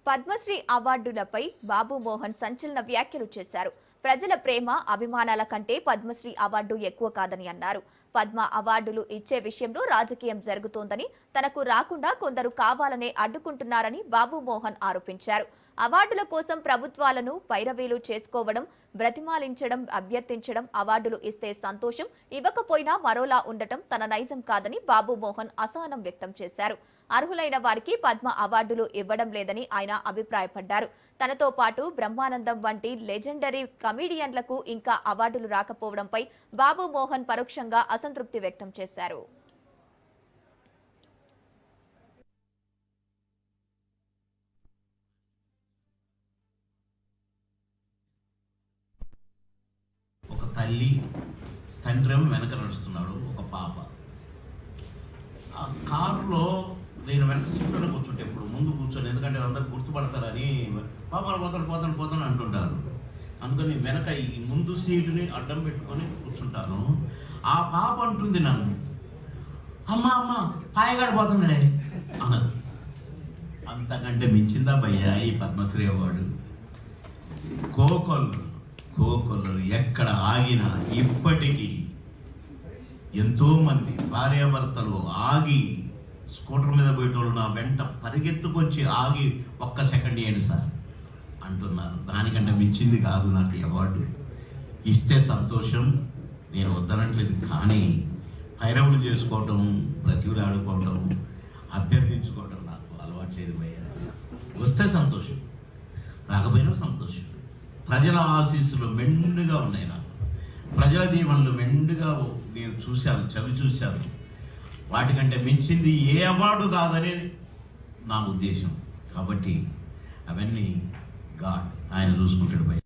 పద్మశ్రీ అవార్డులపై బాబు మోహన్ సంచలన వ్యాఖ్యలు చేశారు. ప్రజల ప్రేమ అభిమానాల కంటే పద్మశ్రీ అవార్డు ఎక్కువ కాదని అన్నారు. పద్మ అవార్డులు ఇచ్చే విషయంలో రాజకీయం జరుగుతోందని, తనకు రాకుండా కొందరు కావాలనే అడ్డుకుంటున్నారని బాబు మోహన్ ఆరోపించారు. అవార్డుల కోసం ప్రభుత్వాలను పైరవీలు చేసుకోవడం, బ్రతిమాలించడం, అభ్యర్థించడం, అవార్డులు ఇస్తే సంతోషం, ఇవ్వకపోయినా మరోలా ఉండటం తన నైజం కాదని బాబు మోహన్ అసహనం వ్యక్తం చేశారు. అర్హులైన వారికి పద్మ అవార్డులు ఇవ్వడం లేదని ఆయన అభిప్రాయపడ్డారు. తనతో పాటు బ్రహ్మానందం వంటి లెజెండరీ కమీడియన్లకు ఇంకా అవార్డులు రాకపోవడంపై బాబు మోహన్ పరోక్షంగా అసంతృప్తి వ్యక్తం చేశారు. తల్లి తండ్రి ఏమో వెనక నడుస్తున్నాడు, ఒక పాప. ఆ కారులో నేను వెనక సీట్లోనే కూర్చుంటే ఎప్పుడు ముందు కూర్చొని, ఎందుకంటే అందరు గుర్తుపడతారని పాపలు పోతాను అంటుంటారు. అందుకని వెనక ఈ ముందు సీటుని అడ్డం పెట్టుకొని కూర్చుంటాను. ఆ పాప అంటుంది నన్ను, అమ్మ పాయగాడు పోతున్నాడే అన్నది. అంతకంటే మించిందా భయ్యా ఈ పద్మశ్రీ అవార్డు? కోకొల్లు ఎక్కడ ఆగినా ఇప్పటికీ ఎంతోమంది భార్యాభర్తలు ఆగి స్కూటర్ మీద పోయేటోళ్ళు నా వెంట పరిగెత్తుకొచ్చి ఆగి ఒక్క సెకండ్ ఇవ్వండి సార్ అంటున్నారు. దానికంటే మించింది కాదు నాకు ఈ అవార్డు. ఇస్తే సంతోషం, నేను వద్దనట్లేదు. కానీ పైరవులు చేసుకోవటం, బ్రతివులాడుకోవటం, అభ్యర్థించుకోవటం నాకు అలవాట్లేదు భయ్య. వస్తే సంతోషం, రాకపోయినా సంతోషం. ప్రజల ఆశీస్సులు మెండుగా ఉన్నాయి నాకు, ప్రజల దీవెనలు మెండుగా నేను చవి చూశాను. వాటికంటే మించింది ఏ అవార్డు కాదని నా ఉద్దేశం. కాబట్టి అవన్నీ గాడ్ ఆయన చూసుకుంటాడు భయ.